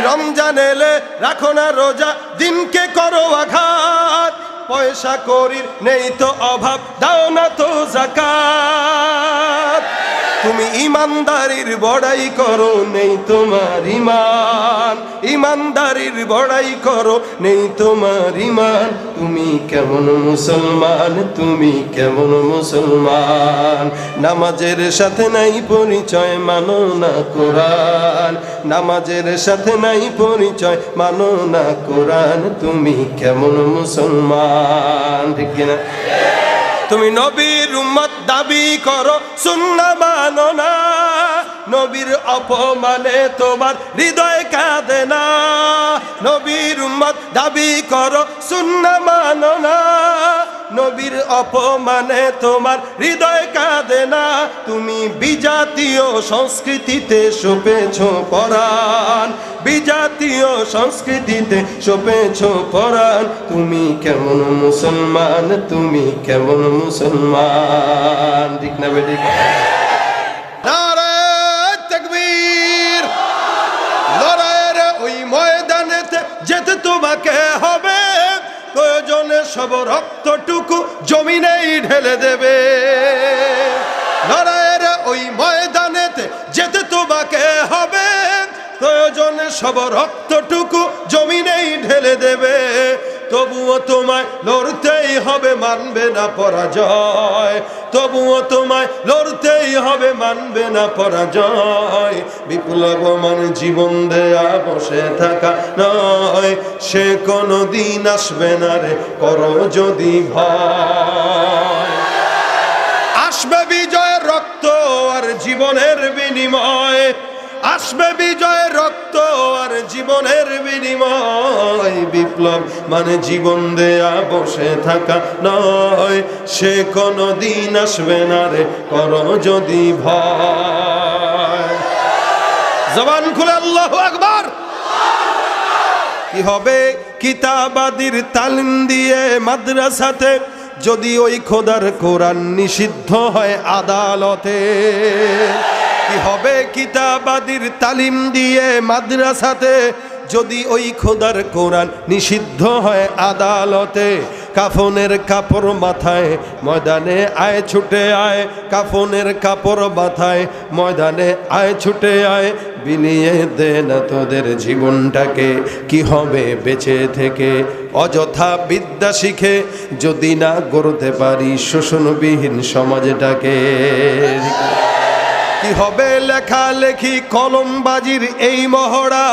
রমজান এলে রাখো না রোজা, দিনকে করো আঘাত। পয়সা করির নেই তো অভাব, দাও না তো যাকাত। তুমি ইমানদারির বড়াই করো, নেই তোমার ইমান। ইমানদারির বড়াই করো, নেই তোমার ইমান। তুমি কেমন মুসলমান, তুমি কেমন মুসলমান? নামাজের সাথে নাই পরিচয়, মানো না কোরআন। নামাজের সাথে নাই পরিচয়, মানো না কোরআন। তুমি কেমন মুসলমান? ঠিক কিনা? তুমি নবীর উম্মত দাবি করো, সুন্নাহ মানো না। নবীর অপমানে তোমার হৃদয় কাঁদে না। নবীর উম্মত দাবি করো, সুন্নাহ মানো না। নবীর অপমানে তোমার হৃদয় কাঁদে না। তুমি বিজাতীয় সংস্কৃতিতে সপেছ পরাণ, বিজাতীয় সংস্কৃতিতে সপেছ পরাণ। তুমি কেমন মুসলমান, তুমি কেমন মুসলমান? ঠিক না বেঠিক? নারে তাকবীর! লড়াইয়ের ওই ময়দানেতে যেতে তোমাকে হবে, প্রয়োজনে সব রক্তটুকু জমিনেই ঢেলে দেবে। লড়াইয়ের ওই ময়দানেতে যেতে তোমাকে হবে, প্রয়োজনে সব রক্তটুকু জমিনেই ঢেলে দেবে। তবুও তোমায় লড়তেই হবে, মানবে না পরাজয়। তবুও তোমায় লড়তেই হবে, মানবে না পরাজয়। বিপ্লব মানে জীবন দেয়া বসে থাকা নয়, সে কোনো দিন আসবে না রে, করো যদি ভয়। আসবে বিজয়ের রক্ত আর জীবনের বিনিময়, আসবে বিজয়ের রক্ত আর জীবনের বিনিময়। বিপ্লব মানে জীবন দেয়া বসে থাকা নয়, সে কোনো দিন আসবে না রে, করো যদি ভয়। জবান খুলে আল্লাহু আকবার! কি হবে কিতাবাদির তালিম দিয়ে মাদ্রাসাতে, যদি ওই খোদার কোরআন নিষিদ্ধ হয় আদালতে? কি হবে কিতাবাদির তালিম দিয়ে মাদ্রাসাতে, যদি ওই খোদার কোরআন নিষিদ্ধ হয় আদালতে? কাফনের কাপড় মাথায় ময়দানে আয় ছুটে আয়, কাফনের কাপড় মাথায় ময়দানে আয় ছুটে আয়। বিলিয়ে দে না তোদের জীবনটাকে, কি হবে বেঁচে থেকে? অযথা বিদ্যা শিখে যদি না গড়তে পারি শোষণবিহীন সমাজটাকে। কি হবে লেখালেখি কলমবাজির এই মহড়া,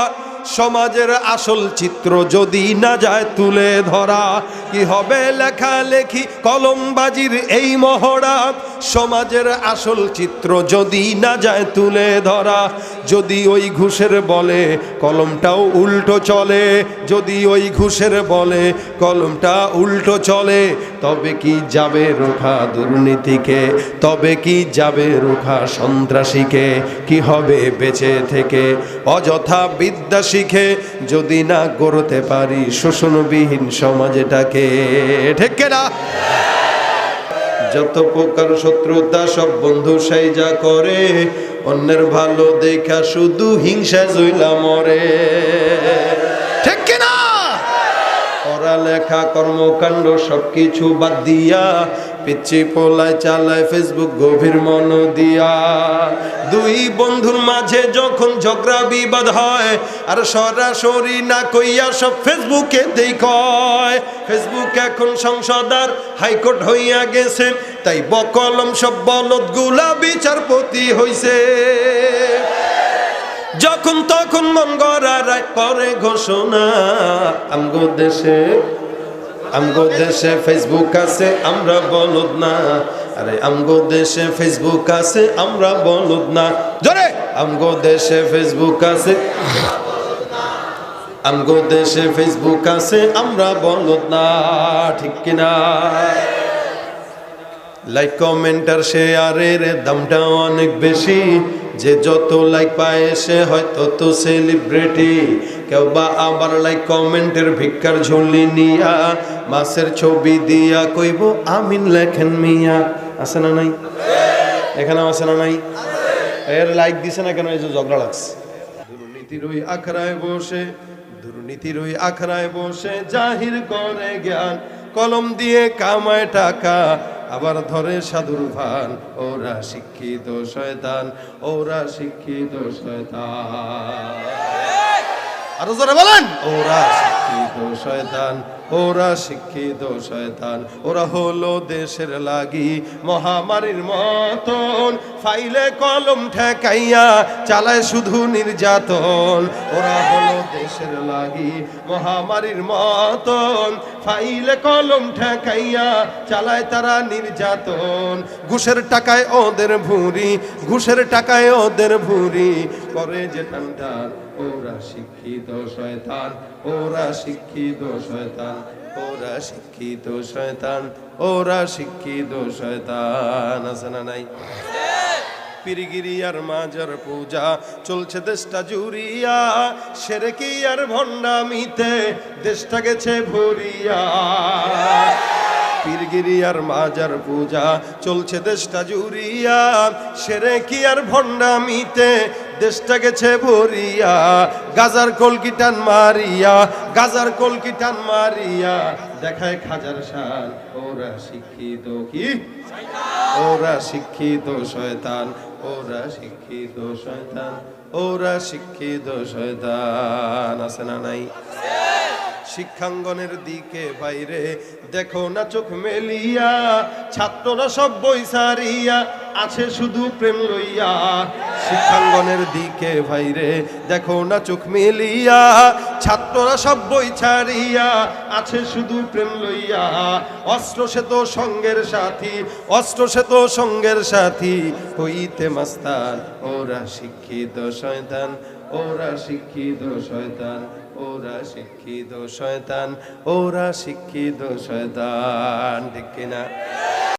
সমাজের আসল চিত্র যদি না যায় তুলে ধরা? কি হবে লেখালেখি কলমবাজির এই মহড়া, সমাজের আসল চিত্র যদি না যায় তুলে ধরা? যদি ওই ঘুষের বলে কলমটাও উল্টো চলে, যদি ওই ঘুষের বলে কলমটা উল্টো চলে, তবে কি যাবে রোখা দুর্নীতিকে? তবে কি যাবে রোখা সন্ত্রাসীকে? কি হবে বেঁচে থেকে? অযথা বিদ্যা শিখে যদি না গড়তে পারি শোষণবিহীন সমাজটাকে। ঠিক না? যত প্রকার শত্রুতা সব বন্ধু সাইজা করে, অন্যের ভালো দেখা শুধু হিংসা জইলা মরে। ঠিক কিনা? পড়ালেখা কর্মকাণ্ড সবকিছু বাদ দিয়া পিচ্ছি পোলায় চালায় ফেসবুক গভীর মন দিয়া। দুই বন্ধুর মাঝে যখন ঝগড়া বিবাদ হয়, আর সরাসরি না কইয়া সব ফেসবুকে দেখায়। ফেসবুক এখন সংসদ আর হাইকোর্ট হইয়া গেছে, তাই বকলম সব বলদগুলা বিচারপতি হইছে। যখন তখন মন গড়া রায় করে ঘোষণা, আমগো দেশে ফেসবুক আছে আমরা বলদ না। আরে আমগো দেশে ফেসবুক আছে আমরা বলদ না। জোরে! আমগো দেশে ফেসবুক আছে, আমগো দেশে ফেসবুক আছে আমরা বলদ না। ঠিক কিনা? লাইক কমেন্ট আর শেয়ারের দামটা অনেক বেশি, যে যত লাইক পায় সে হয় তত সেলিব্রিটি। কেউ বা আবার লাইক কমেন্টের ভিক্ষার ঝুলি নিয়া মাছের ছবি দিয়া কইব আমিন লেখেন মিয়া। আছে না নাই? এখানে আছে না নাই? এর লাইক দিছে না কেন? এই যে ঝগড়া লাগছে। দুর্নীতির ওই আখড়ায় বসে, দুর্নীতির ওই আখড়ায় বসে জাহির করে জ্ঞান, কলম দিয়ে কামায় টাকা আবার ধরে সাধুর ভান। ওরা শিক্ষিত শয়তান, ওরা শিক্ষিত শয়তান। আরো জোরে বলেন, ওরা শিক্ষিত শয়তান, ওরা শিক্ষিত শয়তান। ওরা হলো দেশের লাগি মহামারীর মতন, ফাইলে কলম ঠেকাইয়া চালায় শুধু নির্যাতন। ওরা হলো দেশের লাগি মহামারীর মতন, ফাইলে কলম ঠেকাইয়া চালায় তারা নির্যাতন। ঘুষের টাকায় ওদের ভুঁড়ি, ঘুষের টাকায় ওদের ভুঁড়ি করে যে টান টান। ওরা শিক্ষিত শয়তান, ওরা শিক্ষিত শয়তান, ওরা শিক্ষিত শয়তান, ওরা শিক্ষিত শয়তান। আছে না নাই? পীরগিরি আর মাজার পূজা চলছে দেশটা জুড়িয়া, সেরেকি আর ভণ্ডামিতে দেশটা গেছে ভরিয়া। পীরগিরি আর মাজার পূজা চলছে দেশটা জুড়িয়া, সেরেকি আর ভণ্ডামিতে দেশটা গেছে ভরিয়া। গাজার কলকি টান মারিয়া, গাজার কলকি টান মারিয়া দেখায় খাজার শান। ওরা শিক্ষিত কি? ওরা শিক্ষিত শয়তান, ওরা শিক্ষিত শয়তান, ওরা শিক্ষিত শয়তান। আছে না নাই? শিক্ষাঙ্গনের দিকে বাইরে দেখো না চোখ মেলিয়া, ছাত্ররা সব বই সারিয়া আছে শুধু প্রেম লইয়া। শিক্ষাঙ্গনের দিকে বাইরে দেখো না চোখ মেলিয়া, ছাত্ররা সব বই ছাড়িয়া আছে শুধু প্রেম লইয়া। অস্ত্র সে তো সঙ্গের সাথী, অস্ত্র সে তো সঙ্গের সাথী হইতে মাস্তান। ওরা শিক্ষিত শয়তান, ওরা শিক্ষিত শয়তান, ওরা শিক্ষিত শয়তান, ওরা শিক্ষিত শয়তান। ঠিক কিনা?